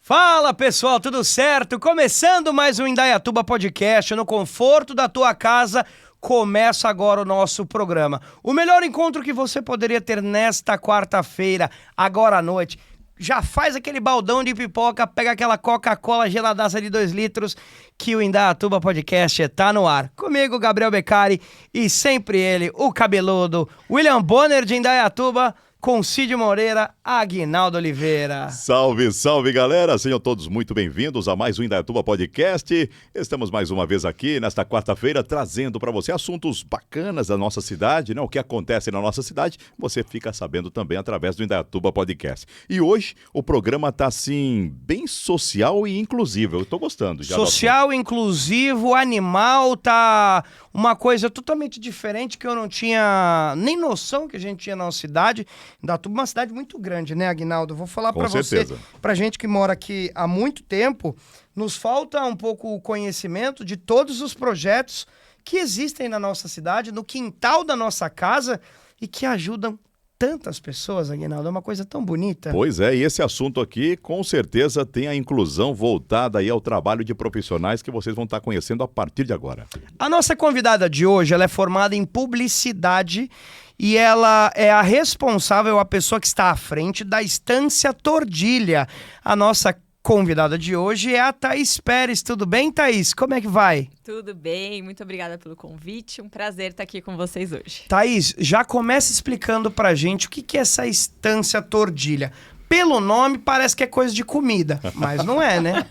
Fala pessoal, tudo certo? Começando mais um Indaiatuba Podcast, no conforto da tua casa, começa agora o nosso programa. O melhor encontro que você poderia ter nesta quarta-feira, agora à noite. Já faz aquele baldão de pipoca, pega aquela Coca-Cola geladaça de 2 litros, que o Indaiatuba Podcast tá no ar. Comigo, Gabriel Beccari, e sempre ele, o cabeludo, William Bonner de Indaiatuba, com Cid Moreira, Aguinaldo Oliveira. Salve, salve, galera! Sejam todos muito bem-vindos a mais um Indaiatuba Podcast. Estamos mais uma vez aqui nesta quarta-feira trazendo para você assuntos bacanas da nossa cidade, né? O que acontece na nossa cidade, você fica sabendo também através do Indaiatuba Podcast. E hoje o programa tá assim, bem social e inclusivo. Eu tô gostando. Social, inclusivo, animal, tá uma coisa totalmente diferente que eu não tinha nem noção que a gente tinha na nossa cidade. Indaiatuba é uma cidade muito grande, né, Aguinaldo? Vou falar para você, pra gente que mora aqui há muito tempo, nos falta um pouco o conhecimento de todos os projetos que existem na nossa cidade, no quintal da nossa casa e que ajudam tantas pessoas, Aguinaldo. É uma coisa tão bonita. Pois é, e esse assunto aqui com certeza tem a inclusão voltada aí ao trabalho de profissionais que vocês vão estar conhecendo a partir de agora. A nossa convidada de hoje, ela é formada em publicidade e ela é a responsável, a pessoa que está à frente da Estância Tordilha. A nossa convidada de hoje é a Thaís Pérez. Tudo bem, Thaís? Como é que vai? Tudo bem, muito obrigada pelo convite. Um prazer estar aqui com vocês hoje. Thaís, já começa explicando pra gente o que é essa Estância Tordilha. Pelo nome, parece que é coisa de comida, mas não é, né?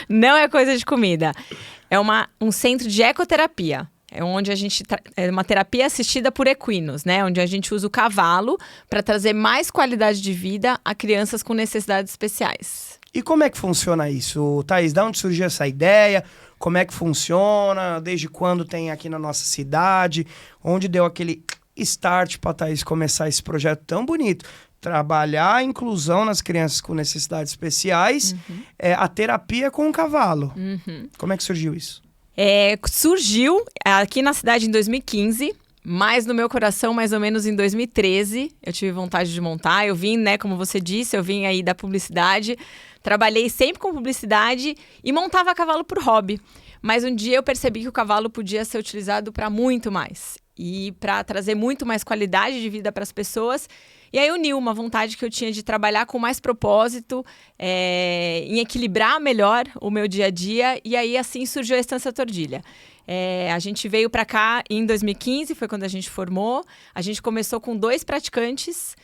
Não é coisa de comida. É um centro de ecoterapia. É onde a gente é uma terapia assistida por equinos, né? Onde a gente usa o cavalo para trazer mais qualidade de vida a crianças com necessidades especiais. E como é que funciona isso, Thaís? De onde surgiu essa ideia? Como é que funciona? Desde quando tem aqui na nossa cidade? Onde deu aquele start para a Thaís começar esse projeto tão bonito? Trabalhar a inclusão nas crianças com necessidades especiais, a terapia com o cavalo. Como é que surgiu isso? Surgiu aqui na cidade em 2015, mas no meu coração, mais ou menos em 2013, eu tive vontade de montar. Eu vim, né, como você disse, eu vim aí da publicidade, trabalhei sempre com publicidade e montava cavalo por hobby. Mas um dia eu percebi que o cavalo podia ser utilizado para muito mais e para trazer muito mais qualidade de vida para as pessoas. E aí uniu uma vontade que eu tinha de trabalhar com mais propósito, em equilibrar melhor o meu dia a dia. E aí assim surgiu a Estância Tordilha. A gente veio para cá em 2015, foi quando a gente formou. A gente começou com 2 praticantes,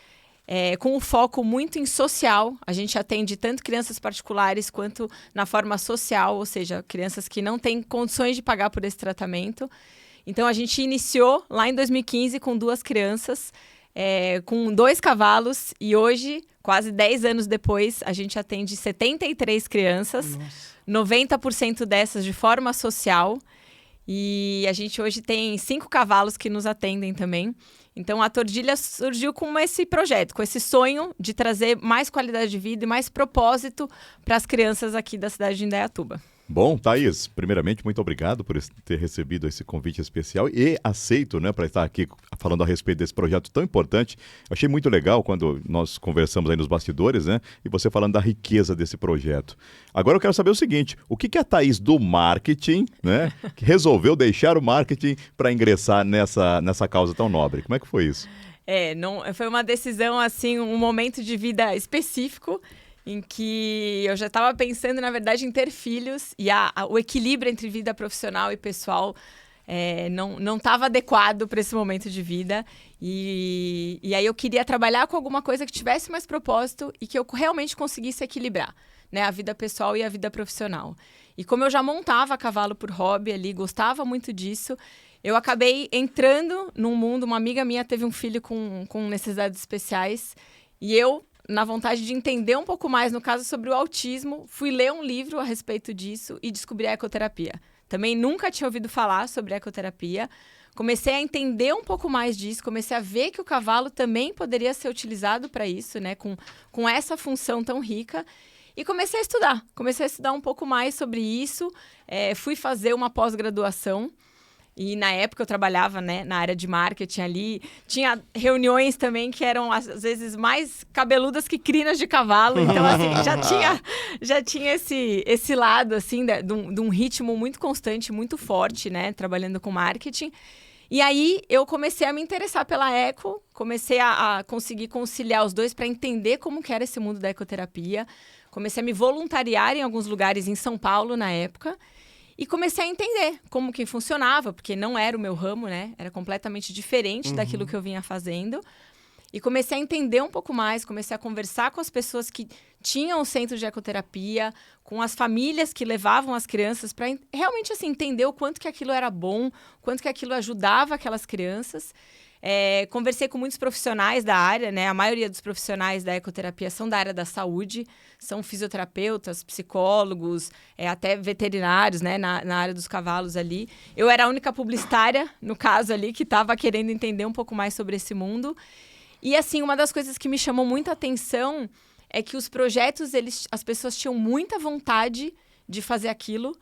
com um foco muito em social. A gente atende tanto crianças particulares quanto na forma social, ou seja, crianças que não têm condições de pagar por esse tratamento. Então a gente iniciou lá em 2015 com 2 crianças, com 2 cavalos, e hoje, quase 10 anos depois, a gente atende 73 crianças. Nossa. 90% dessas de forma social, e a gente hoje tem 5 cavalos que nos atendem também. Então a Tordilha surgiu com esse projeto, com esse sonho de trazer mais qualidade de vida e mais propósito para as crianças aqui da cidade de Indaiatuba. Bom, Thaís, primeiramente, muito obrigado por ter recebido esse convite especial e aceito, né, para estar aqui falando a respeito desse projeto tão importante. Eu achei muito legal quando nós conversamos aí nos bastidores, né, e você falando da riqueza desse projeto. Agora eu quero saber o seguinte, o que a Thaís do marketing, né, que resolveu deixar o marketing para ingressar nessa causa tão nobre? Como é que foi isso? Foi uma decisão, assim, um momento de vida específico, em que eu já estava pensando, na verdade, em ter filhos, e o equilíbrio entre vida profissional e pessoal não estava adequado para esse momento de vida. E aí eu queria trabalhar com alguma coisa que tivesse mais propósito e que eu realmente conseguisse equilibrar, né, a vida pessoal e a vida profissional. E como eu já montava cavalo por hobby ali, gostava muito disso, eu acabei entrando num mundo. Uma amiga minha teve um filho com necessidades especiais, e eu, na vontade de entender um pouco mais, no caso, sobre o autismo, fui ler um livro a respeito disso e descobri a ecoterapia. Também nunca tinha ouvido falar sobre a ecoterapia. Comecei a entender um pouco mais disso, comecei a ver que o cavalo também poderia ser utilizado para isso, né, com essa função tão rica. E comecei a estudar um pouco mais sobre isso. Fui fazer uma pós-graduação E na época eu trabalhava, né, na área de marketing ali. Tinha reuniões também que eram, às vezes, mais cabeludas que crinas de cavalo. Então, assim, já tinha esse lado, assim, de um ritmo muito constante, muito forte, né, trabalhando com marketing. E aí, eu comecei a me interessar pela eco, comecei a conseguir conciliar os dois para entender como que era esse mundo da ecoterapia. Comecei a me voluntariar em alguns lugares em São Paulo, na época. E comecei a entender como que funcionava, porque não era o meu ramo, né? Era completamente diferente daquilo que eu vinha fazendo. E comecei a entender um pouco mais, comecei a conversar com as pessoas que tinham o centro de ecoterapia, com as famílias que levavam as crianças para realmente assim, entender o quanto que aquilo era bom, o quanto que aquilo ajudava aquelas crianças. Conversei com muitos profissionais da área, né? A maioria dos profissionais da ecoterapia são da área da saúde, são fisioterapeutas, psicólogos, até veterinários, né? Na área dos cavalos ali. Eu era a única publicitária, no caso ali, que estava querendo entender um pouco mais sobre esse mundo. E, assim, uma das coisas que me chamou muita atenção é que os projetos, as pessoas tinham muita vontade de fazer aquilo,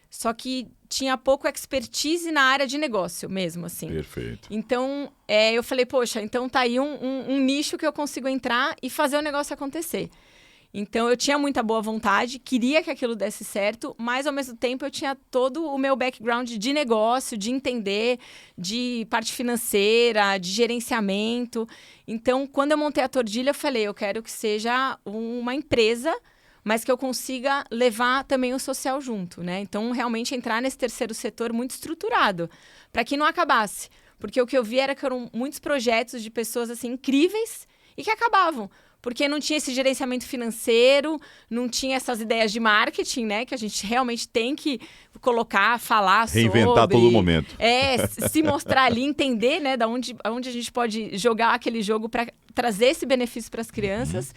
só que tinha pouco expertise na área de negócio mesmo, assim. Perfeito. Então, eu falei, poxa, então tá aí um nicho que eu consigo entrar e fazer o negócio acontecer. Então, eu tinha muita boa vontade, queria que aquilo desse certo, mas, ao mesmo tempo, eu tinha todo o meu background de negócio, de entender, de parte financeira, de gerenciamento. Então, quando eu montei a Tordilha, eu falei, eu quero que seja uma empresa, mas que eu consiga levar também o social junto, né? Então, realmente entrar nesse terceiro setor muito estruturado, para que não acabasse. Porque o que eu vi era que eram muitos projetos de pessoas, assim, incríveis e que acabavam. Porque não tinha esse gerenciamento financeiro, não tinha essas ideias de marketing, né? Que a gente realmente tem que colocar, falar sobre. Reinventar a todo momento. Se mostrar ali, entender, né? Onde a gente pode jogar aquele jogo para trazer esse benefício para as crianças.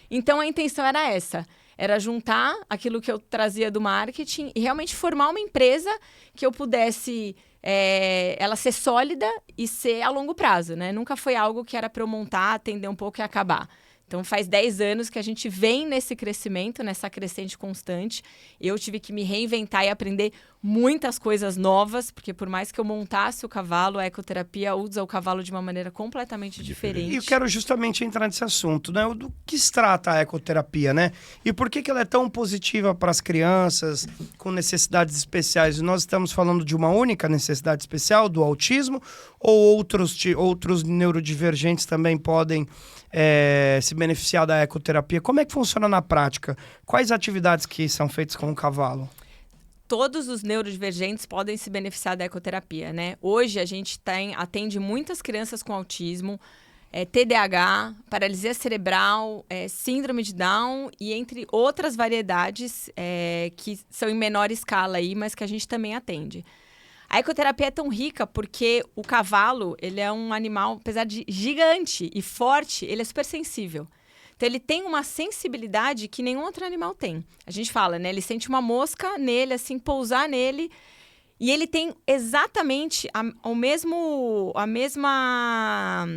Então, a intenção era essa. Era juntar aquilo que eu trazia do marketing e realmente formar uma empresa que eu pudesse ela ser sólida e ser a longo prazo, né? Nunca foi algo que era para eu montar, atender um pouco e acabar. Então, faz 10 anos que a gente vem nesse crescimento, nessa crescente constante. Eu tive que me reinventar e aprender muitas coisas novas, porque por mais que eu montasse o cavalo, a ecoterapia usa o cavalo de uma maneira completamente diferente. E eu quero justamente entrar nesse assunto, né? Do que se trata a ecoterapia, né? E por que ela é tão positiva para as crianças com necessidades especiais? Nós estamos falando de uma única necessidade especial, do autismo, ou outros neurodivergentes também podem se beneficiar da ecoterapia? Como é que funciona na prática? Quais atividades que são feitas com o cavalo? Todos os neurodivergentes podem se beneficiar da ecoterapia, né? Hoje a gente atende muitas crianças com autismo, TDAH, paralisia cerebral, síndrome de Down e entre outras variedades que são em menor escala aí, mas que a gente também atende. A ecoterapia é tão rica porque o cavalo, ele é um animal, apesar de gigante e forte, ele é super sensível. Então, ele tem uma sensibilidade que nenhum outro animal tem. A gente fala, né? Ele sente uma mosca nele, assim, pousar nele. E ele tem exatamente a mesma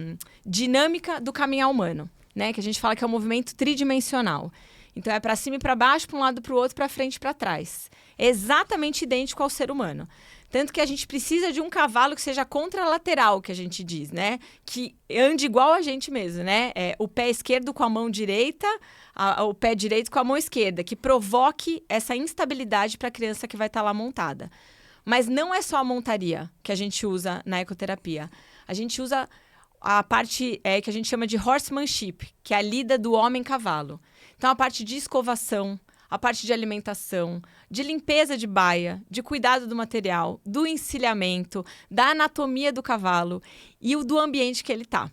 dinâmica do caminhar humano, né? Que a gente fala que é um movimento tridimensional. Então, é para cima e para baixo, para um lado e para o outro, para frente e para trás. É exatamente idêntico ao ser humano. Tanto que a gente precisa de um cavalo que seja contralateral, que a gente diz, né? Que ande igual a gente mesmo, né? O pé esquerdo com a mão direita, o pé direito com a mão esquerda, que provoque essa instabilidade para a criança que vai estar lá montada. Mas não é só a montaria que a gente usa na ecoterapia. A gente usa a parte que a gente chama de horsemanship, que é a lida do homem-cavalo. Então, a parte de escovação, a parte de alimentação, de limpeza de baia, de cuidado do material, do encilhamento, da anatomia do cavalo e do ambiente que ele está.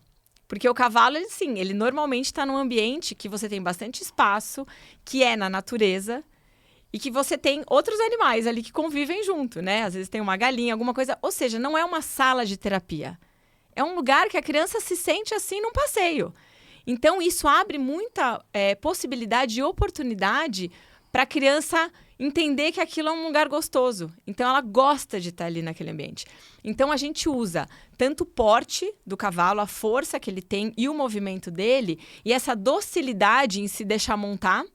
Porque o cavalo, ele normalmente está num ambiente que você tem bastante espaço, que é na natureza, e que você tem outros animais ali que convivem junto, né? Às vezes tem uma galinha, alguma coisa. Ou seja, não é uma sala de terapia. É um lugar que a criança se sente assim num passeio. Então, isso abre muita possibilidade e oportunidade para a criança entender que aquilo é um lugar gostoso. Então, ela gosta de estar ali naquele ambiente. Então, a gente usa tanto o porte do cavalo, a força que ele tem e o movimento dele, e essa docilidade em se deixar montar,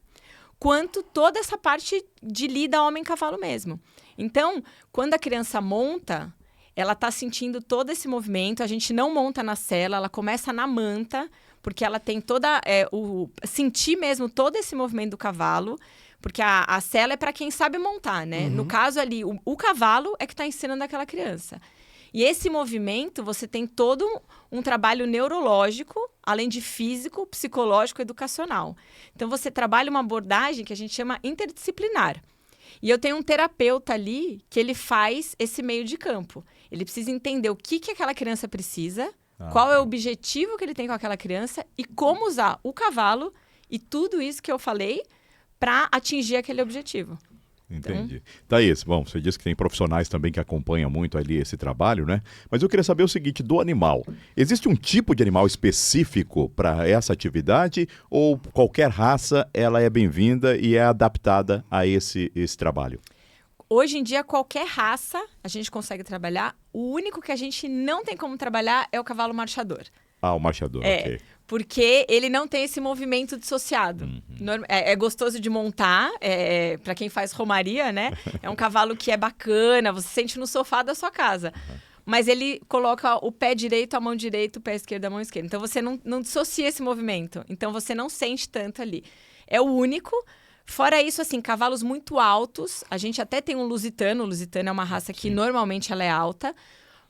quanto toda essa parte de lida homem-cavalo mesmo. Então, quando a criança monta, ela está sentindo todo esse movimento, a gente não monta na sela, ela começa na manta, porque ela tem sentir mesmo todo esse movimento do cavalo, porque a sela é para quem sabe montar, né? No caso ali, o cavalo é que está ensinando aquela criança. E esse movimento, você tem todo um trabalho neurológico, além de físico, psicológico, educacional. Então, você trabalha uma abordagem que a gente chama interdisciplinar. E eu tenho um terapeuta ali que ele faz esse meio de campo. Ele precisa entender o que aquela criança precisa, qual é o objetivo que ele tem com aquela criança e como usar o cavalo e tudo isso que eu falei para atingir aquele objetivo. Entendi. Thaís, bom, você disse que tem profissionais também que acompanham muito ali esse trabalho, né? Mas eu queria saber o seguinte, do animal. Existe um tipo de animal específico para essa atividade ou qualquer raça ela é bem-vinda e é adaptada a esse trabalho? Hoje em dia, qualquer raça a gente consegue trabalhar. O único que a gente não tem como trabalhar é o cavalo marchador. Ah, o marchador, ok. Porque ele não tem esse movimento dissociado. É gostoso de montar, para quem faz romaria, né? É um cavalo que é bacana, você sente no sofá da sua casa. Mas ele coloca o pé direito, a mão direita, o pé esquerdo, a mão esquerda. Então, você não dissocia esse movimento. Então, você não sente tanto ali. É o único. Fora isso, assim, cavalos muito altos. A gente até tem um lusitano. O lusitano é uma raça que normalmente ela é alta.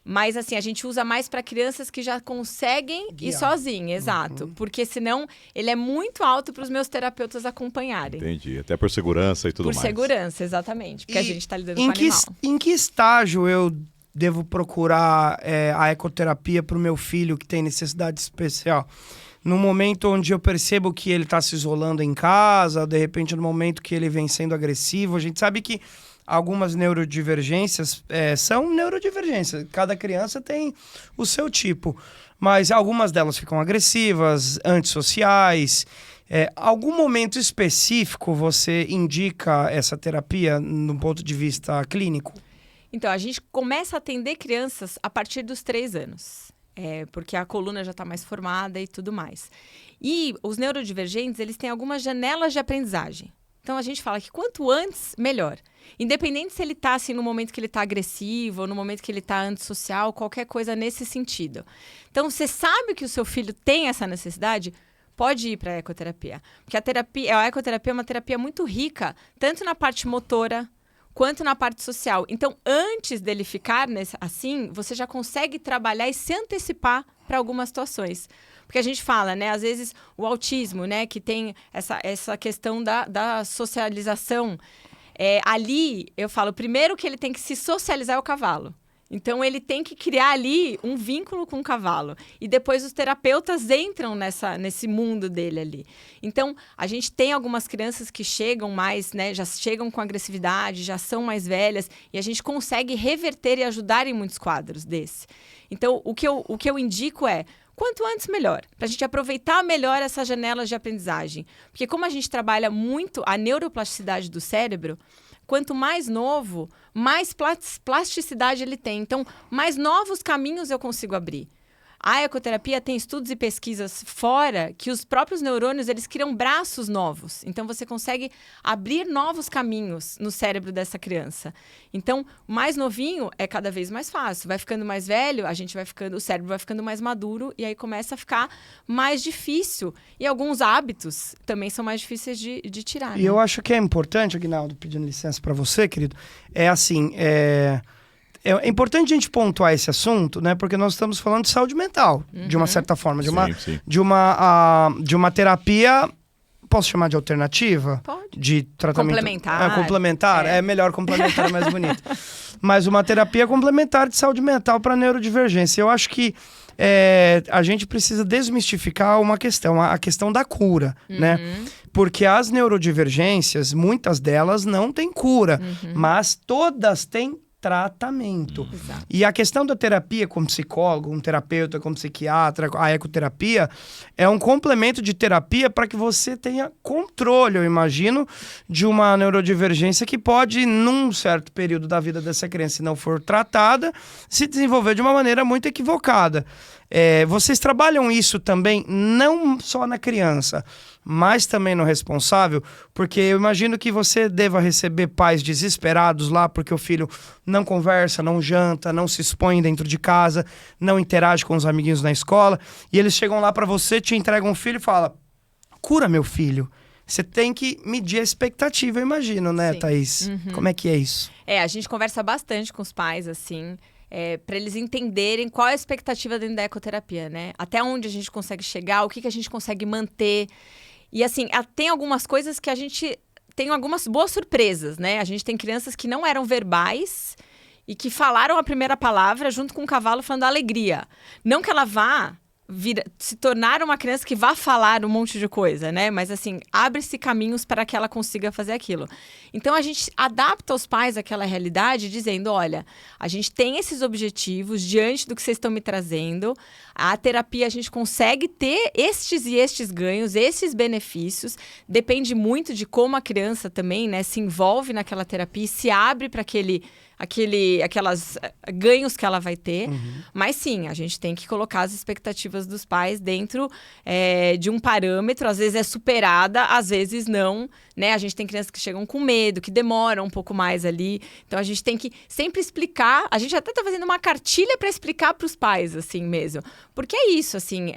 Mas, assim, a gente usa mais para crianças que já conseguem ir sozinho, exato. Porque, senão, ele é muito alto para os meus terapeutas acompanharem. Entendi. Até por segurança e tudo mais. Por segurança, exatamente. Porque a gente está lidando com o animal. Em que estágio eu devo procurar a ecoterapia para o meu filho que tem necessidade especial? No momento onde eu percebo que ele está se isolando em casa, de repente no momento que ele vem sendo agressivo, a gente sabe que algumas neurodivergências são neurodivergências. Cada criança tem o seu tipo. Mas algumas delas ficam agressivas, antissociais. Algum momento específico você indica essa terapia no ponto de vista clínico? Então, a gente começa a atender crianças a partir dos 3 anos. Porque a coluna já está mais formada e tudo mais. E os neurodivergentes, eles têm algumas janelas de aprendizagem. Então, a gente fala que quanto antes, melhor. Independente se ele está assim, no momento que ele está agressivo ou no momento que ele está antissocial, qualquer coisa nesse sentido. Então, você sabe que o seu filho tem essa necessidade, pode ir para a ecoterapia. Porque a ecoterapia é uma terapia muito rica, tanto na parte motora quanto na parte social. Então, antes dele ficar assim, você já consegue trabalhar e se antecipar para algumas situações. Porque a gente fala, né, às vezes, o autismo, né, que tem essa questão da socialização. Ali, eu falo, primeiro que ele tem que se socializar é o cavalo. Então, ele tem que criar ali um vínculo com o cavalo. E depois os terapeutas entram nesse mundo dele ali. Então, a gente tem algumas crianças que chegam mais, né, já chegam com agressividade, já são mais velhas, e a gente consegue reverter e ajudar em muitos quadros desse. Então, o que eu indico quanto antes, melhor. Para a gente aproveitar melhor essas janelas de aprendizagem. Porque como a gente trabalha muito a neuroplasticidade do cérebro, quanto mais novo, mais plasticidade ele tem. Então, mais novos caminhos eu consigo abrir. A ecoterapia tem estudos e pesquisas fora que os próprios neurônios, eles criam braços novos. Então, você consegue abrir novos caminhos no cérebro dessa criança. Então, mais novinho é cada vez mais fácil. Vai ficando mais velho, o cérebro vai ficando mais maduro e aí começa a ficar mais difícil. E alguns hábitos também são mais difíceis de tirar. E eu acho que é importante, Aguinaldo, pedindo licença para você, querido, é importante a gente pontuar esse assunto, né? Porque nós estamos falando de saúde mental, de uma certa forma, de uma terapia, posso chamar de alternativa? Pode. De tratamento complementar. Complementar, é melhor complementar, é mais bonito. Mas uma terapia complementar de saúde mental para neurodivergência. Eu acho que a gente precisa desmistificar uma questão, a questão da cura, né? Porque as neurodivergências, muitas delas não têm cura, mas todas têm tratamento. Exato. E a questão da terapia como psicólogo, um terapeuta como psiquiatra, a ecoterapia é um complemento de terapia para que você tenha controle, eu imagino, de uma neurodivergência que pode, num certo período da vida dessa criança, se não for tratada, se desenvolver de uma maneira muito equivocada. Vocês trabalham isso também, não só na criança, mas também no responsável, porque eu imagino que você deva receber pais desesperados lá porque o filho não conversa, não janta, não se expõe dentro de casa, não interage com os amiguinhos na escola, e eles chegam lá para você, te entregam um filho e falam: cura meu filho. Você tem que medir a expectativa, eu imagino, né, Sim. Thaís? Como é que é isso? A gente conversa bastante com os pais, assim, para eles entenderem qual é a expectativa dentro da ecoterapia, né? Até onde a gente consegue chegar, o que a gente consegue manter. E, assim, tem algumas coisas que a gente tem algumas boas surpresas, né? A gente tem crianças que não eram verbais e que falaram a primeira palavra junto com o cavalo falando alegria. Não que ela vá se tornar uma criança que vá falar um monte de coisa, né? Mas, assim, abre-se caminhos para que ela consiga fazer aquilo. Então, a gente adapta os pais àquela realidade dizendo: olha, a gente tem esses objetivos diante do que vocês estão me trazendo. A terapia, a gente consegue ter estes e estes ganhos, esses benefícios. Depende muito de como a criança também, né, se envolve naquela terapia e se abre para aquelas ganhos que ela vai ter. Mas sim, a gente tem que colocar as expectativas dos pais dentro de um parâmetro. Às vezes é superada, às vezes não, né? A gente tem crianças que chegam com medo, que demoram um pouco mais ali. Então a gente tem que sempre explicar. A gente até tá fazendo uma cartilha para explicar para os pais, assim mesmo. Porque é isso, assim,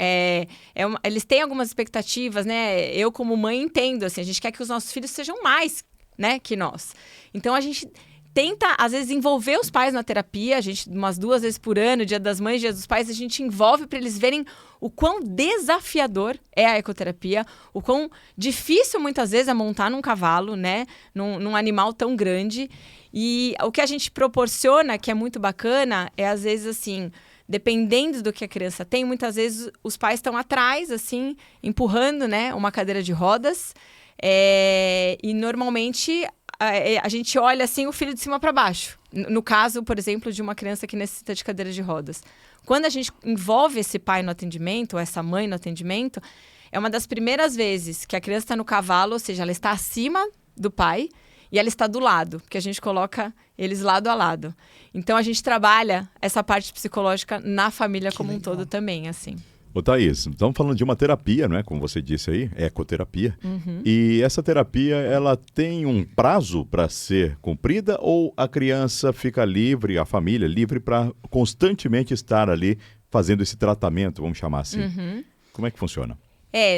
eles têm algumas expectativas, né? Eu, como mãe, entendo, assim, a gente quer que os nossos filhos sejam mais, né, que nós. Então a gente tenta, às vezes, envolver os pais na terapia. A gente, umas 2 vezes por ano, Dia das Mães, Dia dos Pais, a gente envolve para eles verem o quão desafiador é a ecoterapia, o quão difícil, muitas vezes, é montar num cavalo, né? Num animal tão grande. E o que a gente proporciona, que é muito bacana, é, às vezes, assim, dependendo do que a criança tem, muitas vezes os pais estão atrás, assim, empurrando, né, uma cadeira de rodas. E, normalmente, a gente olha assim o filho de cima para baixo. No caso, por exemplo, de uma criança que necessita de cadeira de rodas. Quando a gente envolve esse pai no atendimento, ou essa mãe no atendimento, é uma das primeiras vezes que a criança está no cavalo, ou seja, ela está acima do pai e ela está do lado, porque a gente coloca eles lado a lado. Então, a gente trabalha essa parte psicológica na família como um todo também, assim. Ô, Thaís, estamos falando de uma terapia, não é? Como você disse aí, ecoterapia. E essa terapia, ela tem um prazo para ser cumprida ou a criança fica livre, a família livre para constantemente estar ali fazendo esse tratamento, vamos chamar assim? Como é que funciona?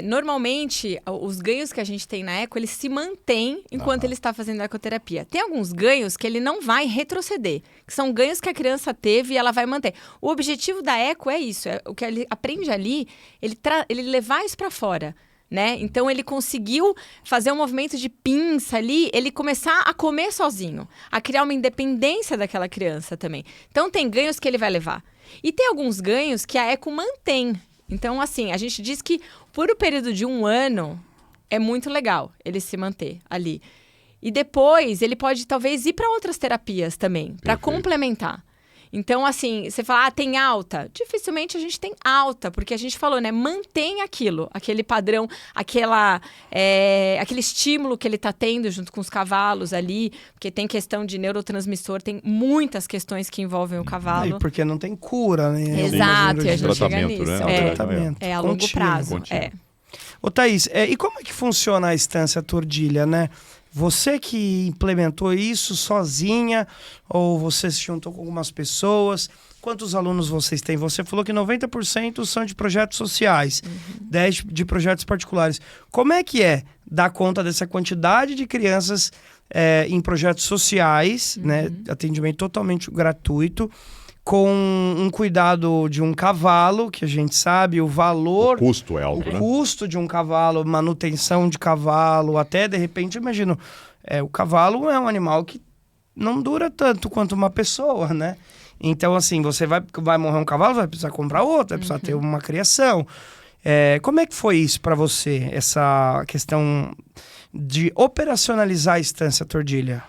Normalmente, os ganhos que a gente tem na eco, eles se mantêm enquanto ele está fazendo a ecoterapia. Tem alguns ganhos que ele não vai retroceder, que são ganhos que a criança teve e ela vai manter. O objetivo da eco é isso, o que ele aprende ali, ele levar isso para fora, né? Então, ele conseguiu fazer um movimento de pinça ali, ele começar a comer sozinho, a criar uma independência daquela criança também. Então, tem ganhos que ele vai levar. E tem alguns ganhos que a eco mantém. Então, assim, a gente diz que por um período de 1 ano é muito legal ele se manter ali. E depois ele pode talvez ir para outras terapias também, para complementar. Então, assim, você fala, tem alta? Dificilmente a gente tem alta, porque a gente falou, né? Mantém aquilo, aquele padrão, aquele estímulo que ele está tendo junto com os cavalos ali, porque tem questão de neurotransmissor, tem muitas questões que envolvem o cavalo. Porque não tem cura, né? Exato, e a gente chega nisso. Né? Tratamento. A longo prazo. Ô, Thaís, e como é que funciona a estância Tordilha, né? Você que implementou isso sozinha ou você se juntou com algumas pessoas? Quantos alunos vocês têm? Você falou que 90% são de projetos sociais, 10% de projetos particulares. Como é que é dar conta dessa quantidade de crianças em projetos sociais, né? Atendimento totalmente gratuito, com um cuidado de um cavalo, que a gente sabe, o valor... O custo é alto, né? O custo de um cavalo, manutenção de cavalo, até de repente, imagino, o cavalo é um animal que não dura tanto quanto uma pessoa, né? Então, assim, você vai morrer um cavalo, vai precisar comprar outro, vai precisar ter uma criação. Como é que foi isso para você, essa questão de operacionalizar a estância Tordilha?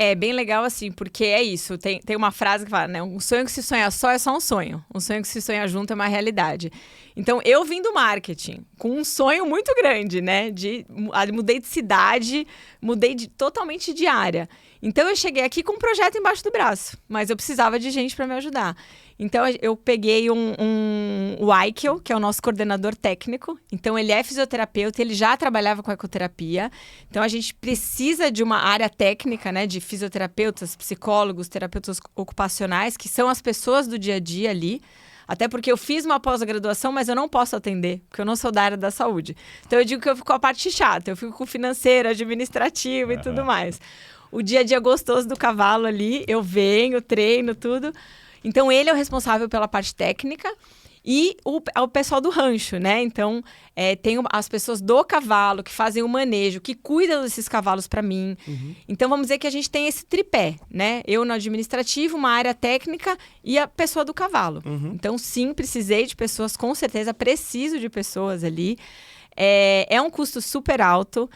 É bem legal, assim, porque é isso. Tem uma frase que fala, né? Um sonho que se sonha só é só um sonho. Um sonho que se sonha junto é uma realidade. Então, eu vim do marketing. com um sonho muito grande, né? Mudei de cidade, totalmente de área. Então, eu cheguei aqui com um projeto embaixo do braço, mas eu precisava de gente para me ajudar. Então, eu peguei o Aikel, que é o nosso coordenador técnico. Então, ele é fisioterapeuta, ele já trabalhava com ecoterapia. Então, a gente precisa de uma área técnica, né? De fisioterapeutas, psicólogos, terapeutas ocupacionais, que são as pessoas do dia a dia ali. Até porque eu fiz uma pós-graduação, mas eu não posso atender, porque eu não sou da área da saúde. Então, eu digo que eu fico com a parte chata. Eu fico com o financeiro, administrativo e tudo mais. O dia a dia gostoso do cavalo ali, eu venho, treino, tudo. Então, ele é o responsável pela parte técnica e o pessoal do rancho, né? Então, tem as pessoas do cavalo que fazem o manejo, que cuidam desses cavalos para mim. Então, vamos dizer que a gente tem esse tripé, né? Eu no administrativo, uma área técnica e a pessoa do cavalo. Então, sim, precisei de pessoas, com certeza, preciso de pessoas ali. É um custo super alto.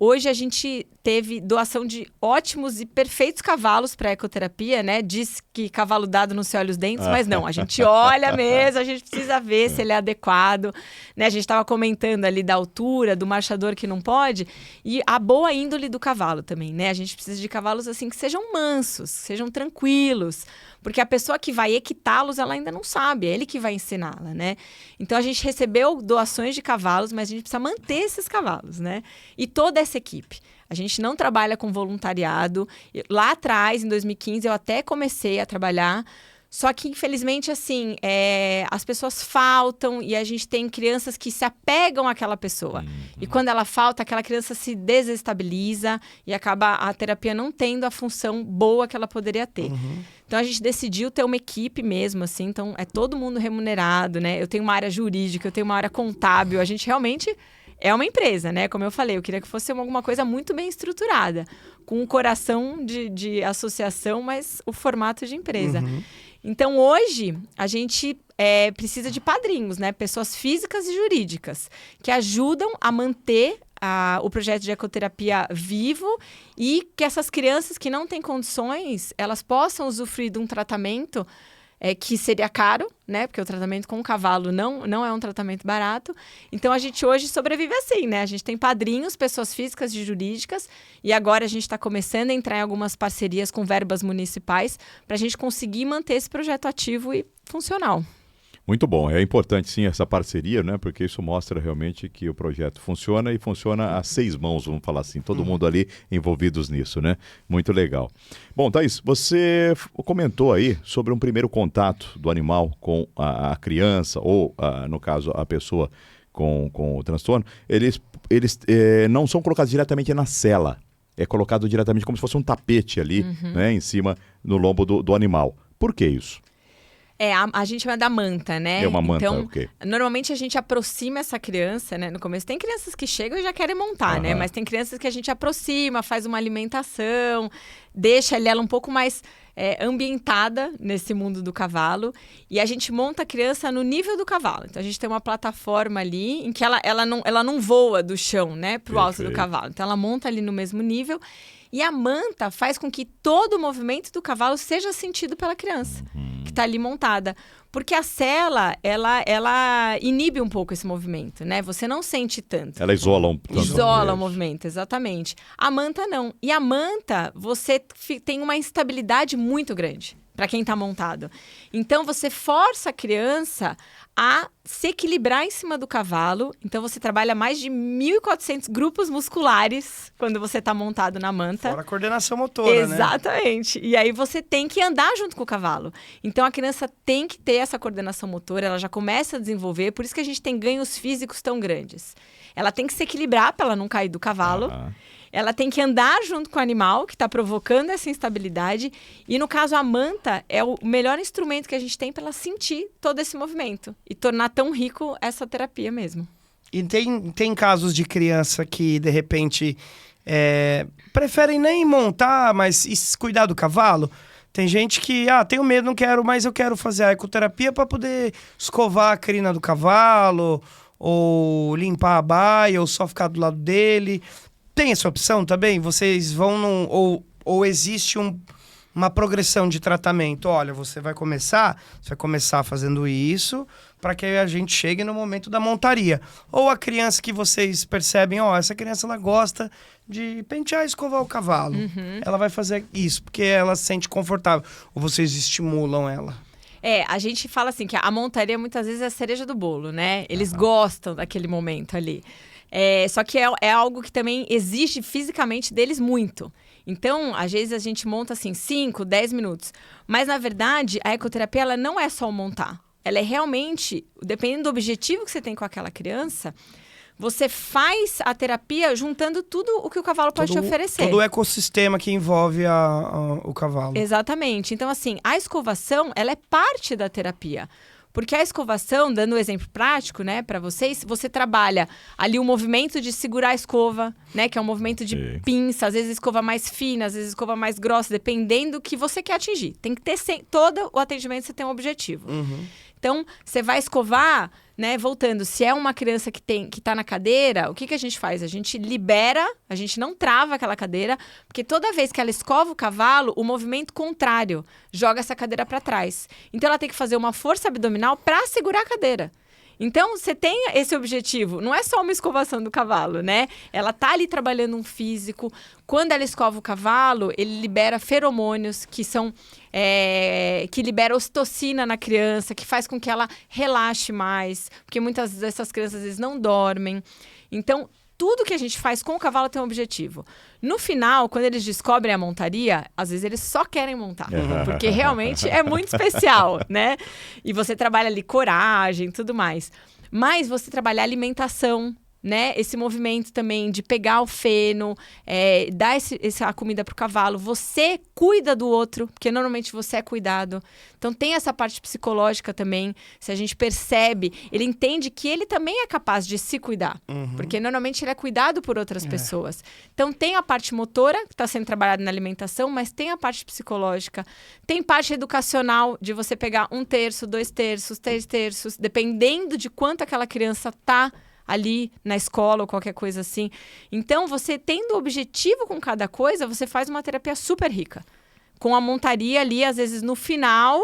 Hoje a gente teve doação de ótimos e perfeitos cavalos para ecoterapia, né? Diz que cavalo dado não se olha os dentes, mas não, a gente olha mesmo, a gente precisa ver se ele é adequado, né? A gente estava comentando ali da altura, do marchador que não pode, e a boa índole do cavalo também, né? A gente precisa de cavalos assim que sejam mansos, sejam tranquilos, porque a pessoa que vai equitá-los, ela ainda não sabe, é ele que vai ensiná-la, né? Então, a gente recebeu doações de cavalos, mas a gente precisa manter esses cavalos, né? E toda essa equipe. A gente não trabalha com voluntariado. Lá atrás, em 2015, eu até comecei a trabalhar. Só que, infelizmente, assim, as pessoas faltam e a gente tem crianças que se apegam àquela pessoa. E quando ela falta, aquela criança se desestabiliza e acaba a terapia não tendo a função boa que ela poderia ter. Então, a gente decidiu ter uma equipe mesmo, assim. Então, é todo mundo remunerado, né? Eu tenho uma área jurídica, eu tenho uma área contábil. A gente realmente é uma empresa, né? Como eu falei, eu queria que fosse alguma coisa muito bem estruturada. Com um coração de associação, mas o formato de empresa. Então, hoje, a gente precisa de padrinhos, né? Pessoas físicas e jurídicas, que ajudam a manter o projeto de ecoterapia vivo e que essas crianças que não têm condições, elas possam usufruir de um tratamento que seria caro, né? Porque o tratamento com o cavalo não é um tratamento barato. Então, a gente hoje sobrevive assim, né? A gente tem padrinhos, pessoas físicas e jurídicas, e agora a gente está começando a entrar em algumas parcerias com verbas municipais para a gente conseguir manter esse projeto ativo e funcional. Muito bom, é importante sim essa parceria, né? Porque isso mostra realmente que o projeto funciona e funciona a 6 mãos, vamos falar assim, todo mundo ali envolvidos nisso, né? Muito legal. Bom, Thaís, você comentou aí sobre um primeiro contato do animal com a criança ou, no caso, a pessoa com o transtorno. Eles não são colocados diretamente na sela, é colocado diretamente como se fosse um tapete ali, né? Em cima, no lombo do animal. Por que isso? A gente chama da manta, né? É uma manta, então, ok. Normalmente a gente aproxima essa criança, né? No começo tem crianças que chegam e já querem montar, né? Mas tem crianças que a gente aproxima, faz uma alimentação, deixa ela um pouco mais ambientada nesse mundo do cavalo. E a gente monta a criança no nível do cavalo. Então, a gente tem uma plataforma ali em que ela não voa do chão, né? Pro alto do cavalo. Então, ela monta ali no mesmo nível. E a manta faz com que todo o movimento do cavalo seja sentido pela criança que está ali montada. Porque a sela, ela inibe um pouco esse movimento, né? Você não sente tanto. Ela isola um pouco. Isola o movimento, exatamente. A manta não. E a manta, você tem uma instabilidade muito grande para quem está montado. Então, você força a criança a se equilibrar em cima do cavalo. Então, você trabalha mais de 1.400 grupos musculares quando você está montado na manta. Fora a coordenação motora, Exatamente. E aí, você tem que andar junto com o cavalo. Então, a criança tem que ter essa coordenação motora, ela já começa a desenvolver. Por isso que a gente tem ganhos físicos tão grandes. Ela tem que se equilibrar para ela não cair do cavalo. Ela tem que andar junto com o animal, que está provocando essa instabilidade. E, no caso, a manta é o melhor instrumento que a gente tem para ela sentir todo esse movimento. E tornar tão rico essa terapia mesmo. E tem casos de criança que, de repente, preferem nem montar, mas cuidar do cavalo. Tem gente que, tenho medo, não quero, mas eu quero fazer a ecoterapia para poder escovar a crina do cavalo, ou limpar a baia, ou só ficar do lado dele. Tem essa opção também? Vocês vão ou existe um uma progressão de tratamento. Olha, você vai começar fazendo isso para que a gente chegue no momento da montaria. Ou a criança que vocês percebem, essa criança ela gosta de pentear e escovar o cavalo. Ela vai fazer isso porque ela se sente confortável. Ou vocês estimulam ela? A gente fala assim que a montaria muitas vezes é a cereja do bolo, né? Eles gostam daquele momento ali. Só que é algo que também exige fisicamente deles muito. Então, às vezes a gente monta assim 5, 10 minutos. Mas, na verdade, a ecoterapia ela não é só montar. Ela é realmente, dependendo do objetivo que você tem com aquela criança, você faz a terapia juntando tudo o que o cavalo pode te oferecer. Todo o ecossistema que envolve o cavalo. Exatamente. Então, assim, a escovação, ela é parte da terapia. Porque a escovação, dando um exemplo prático, né, para vocês, você trabalha ali o movimento de segurar a escova, né, que é um movimento de pinça, às vezes escova mais fina, às vezes escova mais grossa, dependendo do que você quer atingir. Tem que ter todo o atendimento, você tem um objetivo. Então, você vai escovar, né, voltando, se é uma criança que tá na cadeira, o que a gente faz? A gente libera, a gente não trava aquela cadeira, porque toda vez que ela escova o cavalo, o movimento contrário joga essa cadeira para trás. Então, ela tem que fazer uma força abdominal para segurar a cadeira. Então, você tem esse objetivo. Não é só uma escovação do cavalo, né? Ela tá ali trabalhando um físico. Quando ela escova o cavalo, ele libera feromônios que são... que libera ocitocina na criança, que faz com que ela relaxe mais. Porque muitas dessas crianças, às vezes, não dormem. Então, tudo que a gente faz com o cavalo tem um objetivo. No final, quando eles descobrem a montaria, às vezes eles só querem montar. Porque realmente é muito especial, né? E você trabalha ali coragem e tudo mais. Mas você trabalha alimentação, né? Esse movimento também de pegar o feno, dar a comida pro cavalo. Você cuida do outro, porque normalmente você é cuidado. Então tem essa parte psicológica também. Se a gente percebe, ele entende que ele também é capaz de se cuidar. Porque normalmente ele é cuidado por outras pessoas. Então tem a parte motora, que está sendo trabalhada na alimentação, mas tem a parte psicológica. Tem parte educacional, de você pegar 1/3, 2/3, 3/3, dependendo de quanto aquela criança tá ali na escola ou qualquer coisa assim. Então, você tendo objetivo com cada coisa, você faz uma terapia super rica. Com a montaria ali, às vezes no final,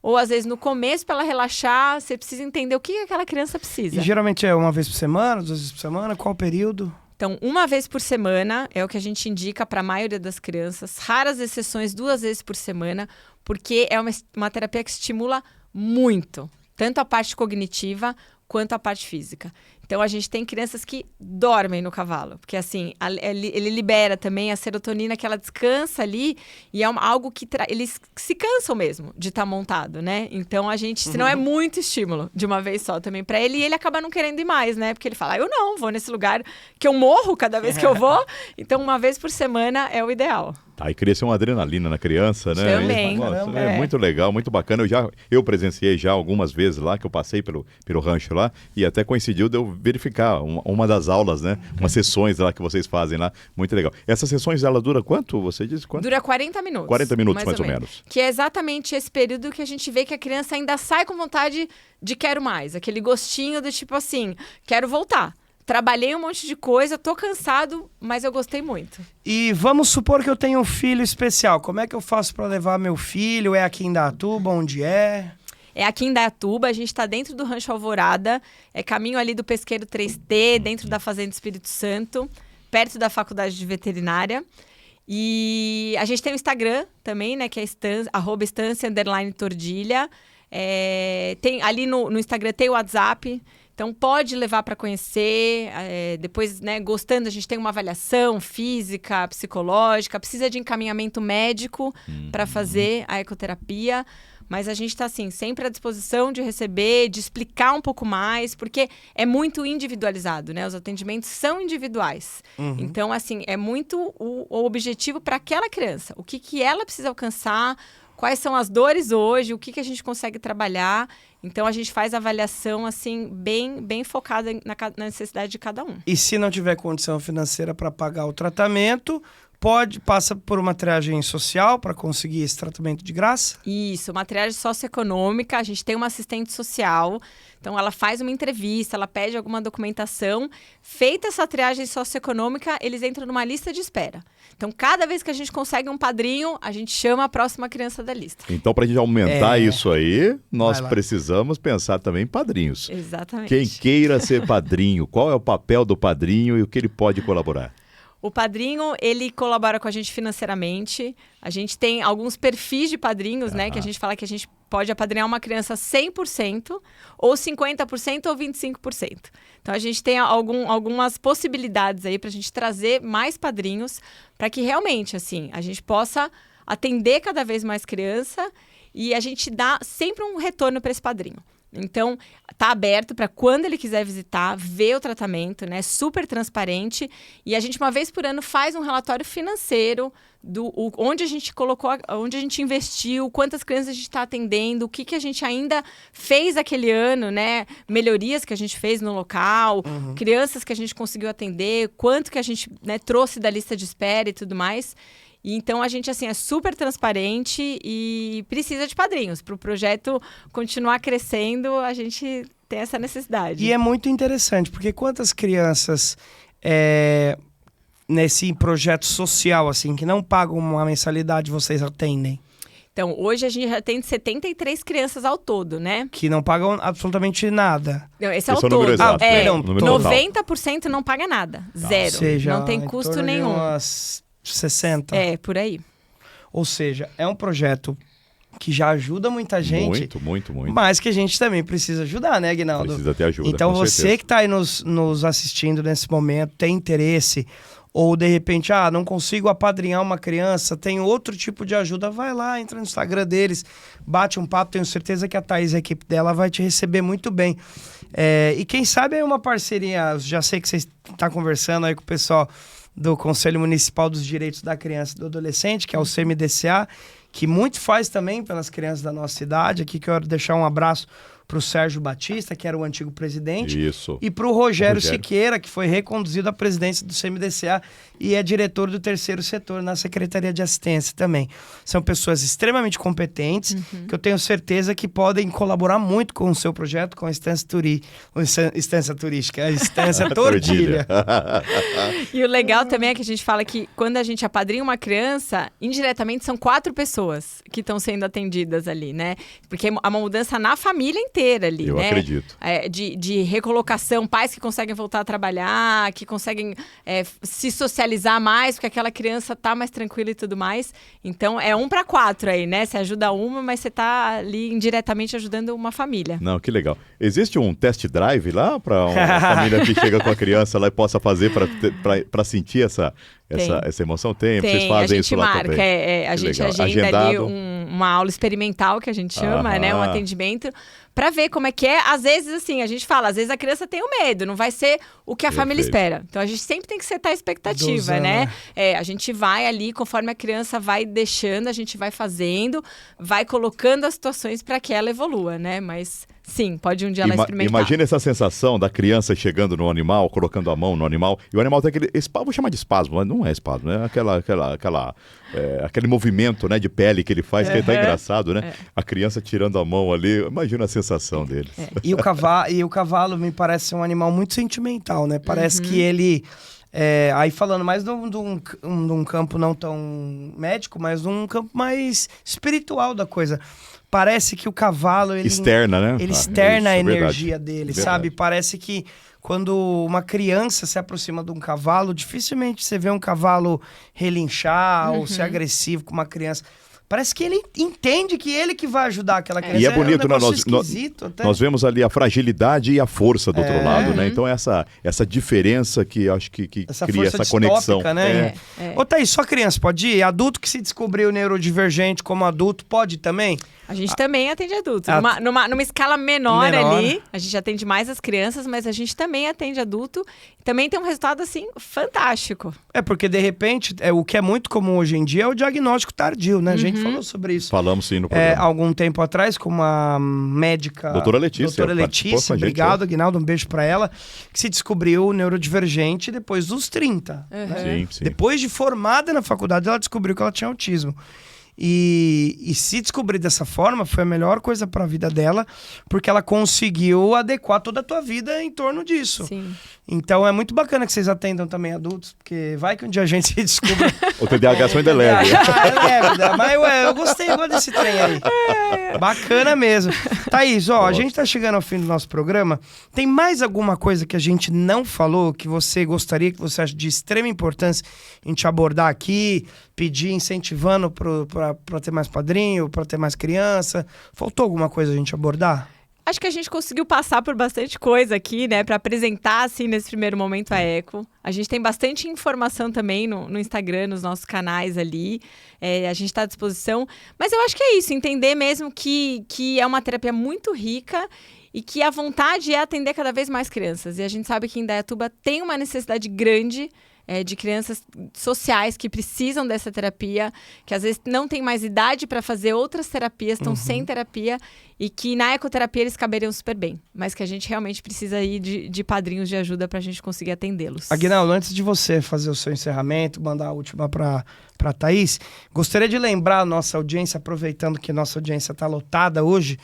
ou às vezes no começo, para ela relaxar, você precisa entender o que aquela criança precisa. E geralmente é uma vez por semana, 2 vezes por semana? Qual o período? Então, 1 vez por semana é o que a gente indica para a maioria das crianças. Raras exceções, 2 vezes por semana, porque é uma terapia que estimula muito, tanto a parte cognitiva quanto a parte física. Então, a gente tem crianças que dormem no cavalo. Porque, assim, ele libera também a serotonina que ela descansa ali. E é algo que eles se cansam mesmo de estar montado, né? Então, a gente... Senão é muito estímulo de uma vez só também para ele. E ele acaba não querendo ir mais, né? Porque ele fala, eu não, vou nesse lugar que eu morro cada vez que eu vou. Então, 1 vez por semana é o ideal. Aí cresce uma adrenalina na criança, né? Também. Nossa, é muito legal, muito bacana. Eu presenciei já algumas vezes lá, que eu passei pelo rancho lá, e até coincidiu de eu verificar uma das aulas, né? Umas sessões lá que vocês fazem lá, muito legal. Essas sessões, ela dura quanto? Você disse quanto? Dura 40 minutos. 40 minutos, mais ou menos. Que é exatamente esse período que a gente vê que a criança ainda sai com vontade de quero mais. Aquele gostinho do tipo assim, quero voltar. Trabalhei um monte de coisa, tô cansado, mas eu gostei muito. E vamos supor que eu tenho um filho especial. Como é que eu faço para levar meu filho? É aqui em Indaiatuba? Onde é? É aqui em Indaiatuba, a gente está dentro do Rancho Alvorada, é caminho ali do Pesqueiro 3T, dentro da Fazenda Espírito Santo, perto da Faculdade de Veterinária. E a gente tem o Instagram também, né, que é @estância_tordilha. Tem, ali no Instagram tem o WhatsApp. Então, pode levar para conhecer, depois, né, gostando, a gente tem uma avaliação física, psicológica, precisa de encaminhamento médico para fazer a ecoterapia, mas a gente está, assim, sempre à disposição de receber, de explicar um pouco mais, porque é muito individualizado, né? Os atendimentos são individuais. Então, assim, é muito o objetivo para aquela criança, o que ela precisa alcançar, quais são as dores hoje, o que a gente consegue trabalhar. Então, a gente faz a avaliação, assim, bem focada na necessidade de cada um. E se não tiver condição financeira para pagar o tratamento, passa por uma triagem social para conseguir esse tratamento de graça? Isso, uma triagem socioeconômica, a gente tem uma assistente social, então ela faz uma entrevista, ela pede alguma documentação. Feita essa triagem socioeconômica, eles entram numa lista de espera. Então, cada vez que a gente consegue um padrinho, a gente chama a próxima criança da lista. Então, para a gente aumentar isso aí, nós Vai lá. precisamos pensar também em padrinhos. Exatamente. Quem queira ser padrinho, qual é o papel do padrinho e o que ele pode colaborar? O padrinho, ele colabora com a gente financeiramente. A gente tem alguns perfis de padrinhos, né? Que a gente fala que a gente pode apadrinhar uma criança 100%, ou 50%, ou 25%. Então, a gente tem algumas possibilidades aí para a gente trazer mais padrinhos, para que realmente, assim, a gente possa atender cada vez mais criança e a gente dá sempre um retorno para esse padrinho. Então, tá aberto para quando ele quiser visitar, ver o tratamento, né? Super transparente. E a gente, uma vez por ano, faz um relatório financeiro onde a gente colocou, onde a gente investiu, quantas crianças a gente está atendendo, o que a gente ainda fez aquele ano, né? Melhorias que a gente fez no local, crianças que a gente conseguiu atender, quanto que a gente, né, trouxe da lista de espera e tudo mais. E então, a gente, assim, é super transparente e precisa de padrinhos. Para o projeto continuar crescendo, a gente tem essa necessidade. E é muito interessante, porque quantas crianças nesse projeto social, assim, que não pagam uma mensalidade, vocês atendem? Então, hoje a gente já tem 73 crianças ao todo, né? Que não pagam absolutamente nada. Não, esse é o Esse é o número todo. exato, né? É, O número total. 90% não paga nada. Zero. Ou seja, não tem em custo torno de nenhum. umas 60. É, por aí. Ou seja, é um projeto que já ajuda muita gente, Muito. mas que a gente também precisa ajudar, né, Aguinaldo? Precisa ter ajuda, Então com você certeza. que está aí nos assistindo nesse momento, tem interesse, ou de repente, não consigo apadrinhar uma criança, tem outro tipo de ajuda, vai lá, entra no Instagram deles, bate um papo, tenho certeza que a Thaís e a equipe dela vai te receber muito bem. E quem sabe é uma parceria, já sei que você está conversando aí com o pessoal do Conselho Municipal dos Direitos da Criança e do Adolescente, que é o CMDCA, que muito faz também pelas crianças da nossa cidade. Aqui quero deixar um abraço para o Sérgio Batista, que era o antigo presidente, Isso. e para o Rogério Siqueira, que foi reconduzido à presidência do CMDCA e é diretor do terceiro setor na Secretaria de Assistência também. São pessoas extremamente competentes, que eu tenho certeza que podem colaborar muito com o seu projeto, com a Estância Turística, a Estância Tordilha. E o legal também é que a gente fala que quando a gente apadrinha uma criança, indiretamente são 4 pessoas que estão sendo atendidas ali, né? Porque é uma mudança na família inteira ali, Eu né? acredito. De recolocação, pais que conseguem voltar a trabalhar, que conseguem se socializar mais, porque aquela criança tá mais tranquila e tudo mais. Então, é 1 para 4 aí, né? Você ajuda uma, mas você tá ali indiretamente ajudando uma família. Não, que legal. Existe um test drive lá para uma família que chega com a criança lá e possa fazer para sentir essa emoção? Tem, vocês fazem isso lá marca, também. A gente legal. agenda Agendado. ali uma aula experimental, que a gente chama, né? Um atendimento, para ver como é que é. Às vezes, assim, a gente fala, às vezes a criança tem o medo, não vai ser o que a família espera. Então, a gente sempre tem que setar a expectativa, Dosando, né? A gente vai ali, conforme a criança vai deixando, a gente vai fazendo, vai colocando as situações para que ela evolua, né? Mas, sim, pode um dia ela experimentar. Imagina essa sensação da criança chegando no animal, colocando a mão no animal, e o animal tem aquele... Vou chamar de espasmo, mas não é espasmo, né? Aquele movimento, né, de pele que ele faz, que tá engraçado, né? A criança tirando a mão ali, imagina a sensação dele. E o cavalo me parece ser um animal muito sentimental, né? Parece que ele... aí falando mais de um campo não tão médico, mas de um campo mais espiritual da coisa. Parece que o cavalo... Ele Externa, né? Ele externa a isso, energia verdade. dele, Verdade. sabe? Parece que quando uma criança se aproxima de um cavalo, dificilmente você vê um cavalo relinchar ou ser agressivo com uma criança. Parece que ele entende que ele que vai ajudar aquela criança. E é bonito, um né? negócio esquisito até. Nós vemos ali a fragilidade e a força do outro lado, né? Então essa diferença que acho que Essa cria força essa conexão. distópica, né? Ô, Thaís, só criança pode ir? Adulto que se descobriu neurodivergente como adulto pode também? A gente também atende adultos. Numa escala menor ali, a gente atende mais as crianças, mas a gente também atende adulto. E também tem um resultado, assim, fantástico. Porque, de repente, o que é muito comum hoje em dia é o diagnóstico tardio, né? A gente falou sobre isso. Falamos sim no programa. Algum tempo atrás, com uma médica... Doutora Letícia. Obrigado, Aguinaldo, um beijo pra ela, que se descobriu neurodivergente depois dos 30. Sim, sim. Depois de formada na faculdade, ela descobriu que ela tinha autismo. E se descobrir dessa forma, foi a melhor coisa para a vida dela, porque ela conseguiu adequar toda a tua vida em torno disso. Sim. Então é muito bacana que vocês atendam também adultos, porque vai que um dia a gente se descubra. O TDAH ainda é leve. Mas eu gosto desse trem aí. Bacana mesmo. Thaís, a gente tá chegando ao fim do nosso programa. Tem mais alguma coisa que a gente não falou, que você gostaria, que você acha de extrema importância a gente abordar aqui, pedir, incentivando para ter mais padrinho, para ter mais criança? Faltou alguma coisa a gente abordar? Acho que a gente conseguiu passar por bastante coisa aqui, né? Para apresentar, assim, nesse primeiro momento a Eco. A gente tem bastante informação também no Instagram, nos nossos canais ali. A gente está à disposição. Mas eu acho que é isso, entender mesmo que é uma terapia muito rica e que a vontade é atender cada vez mais crianças. E a gente sabe que em Indaiatuba tem uma necessidade grande de crianças sociais que precisam dessa terapia, que às vezes não tem mais idade para fazer outras terapias, estão sem terapia, e que na ecoterapia eles caberiam super bem, mas que a gente realmente precisa aí de padrinhos de ajuda para a gente conseguir atendê-los. Aguinaldo, antes de você fazer o seu encerramento, mandar a última para Thaís, gostaria de lembrar a nossa audiência, aproveitando que nossa audiência está lotada hoje,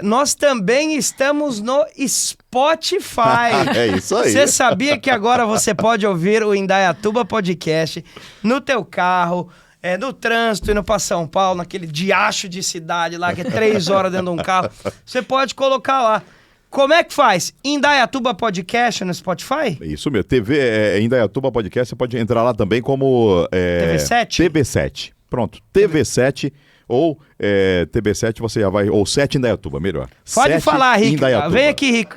nós também estamos no Spotify. É isso aí. Você sabia que agora você pode ouvir o Indaiatuba Podcast no teu carro, no trânsito, indo para São Paulo, naquele diacho de cidade lá, que é 3 horas dentro de um carro. Você pode colocar lá. Como é que faz? Indaiatuba Podcast no Spotify? Isso mesmo. Indaiatuba Podcast, você pode entrar lá também como... TV7? TV7. Pronto. TV7 ou TB7, você já vai... Ou 7 Indaiatuba, melhor. Pode falar, Rick. Vem aqui, Rick.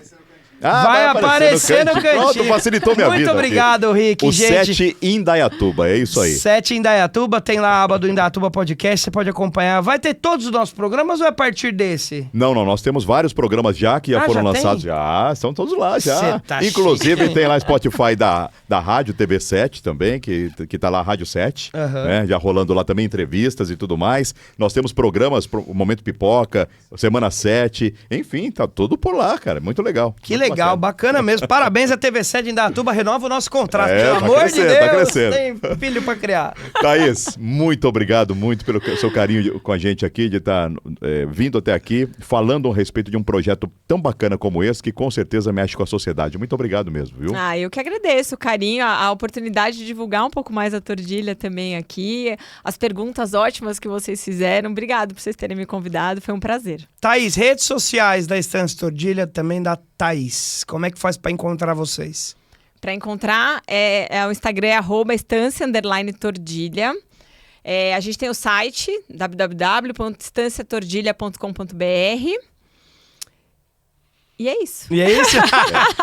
Vai aparecer no cantinho. Pronto, facilitou minha vida. Muito obrigado, Rick. O gente. 7 Indaiatuba, é isso aí. 7 Indaiatuba, tem lá a aba do Indaiatuba Podcast, você pode acompanhar. Vai ter todos os nossos programas ou é a partir desse? Não, nós temos vários programas já que já foram lançados. Já, estão todos lá já. Tá inclusive tem lá Spotify da Rádio TV7 também, que tá lá Rádio 7, né? Já rolando lá também entrevistas e tudo mais. Nós temos programas, o Momento Pipoca, Semana 7, enfim, tá tudo por lá, cara. Muito legal. Que legal. Bacana mesmo. Parabéns à TV7 de Indaiatuba, renova o nosso contrato. Pelo tá amor crescendo, de Deus, tá crescendo. Tem filho pra criar. Thaís, muito obrigado pelo seu carinho com a gente aqui, de estar vindo até aqui, falando a respeito de um projeto tão bacana como esse, que com certeza mexe com a sociedade. Muito obrigado mesmo, viu? Eu que agradeço o carinho, a oportunidade de divulgar um pouco mais a Tordilha também aqui, as perguntas ótimas que vocês fizeram. Obrigado por vocês terem me convidado, foi um prazer. Thaís, redes sociais da Estância Tordilha, também da Thaís. Como é que faz para encontrar vocês? Para encontrar, o Instagram é @estância_tordilha. A gente tem o site www.estanciatordilha.com.br. E é isso. E é isso?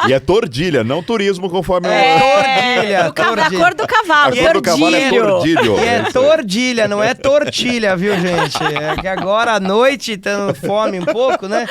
E é tordilha, não turismo, conforme... Tordilha. A cor do cavalo, a cor do cavalo é tordilho. E é tordilha, não é tortilha, viu, gente? É que agora à noite, tendo fome um pouco, né?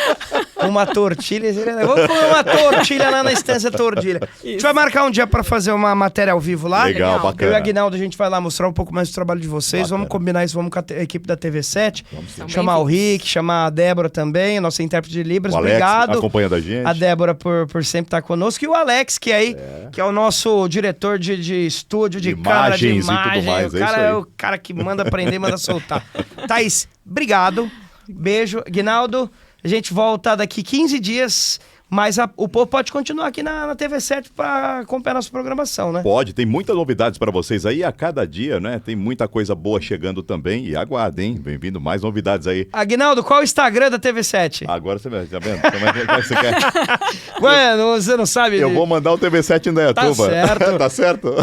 Uma tortilha. Vamos comer uma tortilha lá na Estância Tordilha. A gente vai marcar um dia pra fazer uma matéria ao vivo lá. Legal, bacana. Eu e a Aguinaldo, a gente vai lá mostrar um pouco mais do trabalho de vocês. Bacana. Vamos combinar isso, vamos com a equipe da TV7. Chamar o Rick, chamar a Débora também, nossa intérprete de Libras. O Alex, obrigado. Acompanhando a gente. A Débora por sempre estar conosco. E o Alex, que é o nosso diretor de estúdio, de câmera, de imagem. E tudo mais. O cara é o cara que manda prender, manda soltar. Thaís, obrigado. Beijo. Aguinaldo, a gente volta daqui 15 dias. Mas o povo pode continuar aqui na TV7 para acompanhar nossa programação, né? Pode, tem muitas novidades para vocês aí a cada dia, né? Tem muita coisa boa chegando também. E aguardem, hein? Bem-vindo, mais novidades aí. Aguinaldo, qual é o Instagram da TV7? Agora você tá vendo? Como é que você quer? Ué, você não sabe? Eu vou mandar o TV7 Indaiatuba. Tá certo. Tá certo?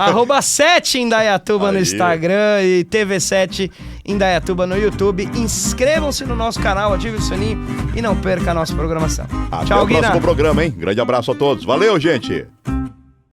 @7 Indaiatuba no Instagram e TV7 Indaiatuba no YouTube. Inscrevam-se no nosso canal, ative o sininho e não perca a nossa programação. Até Tchau, o próximo Guina. programa, hein? Grande abraço a todos. Valeu, gente!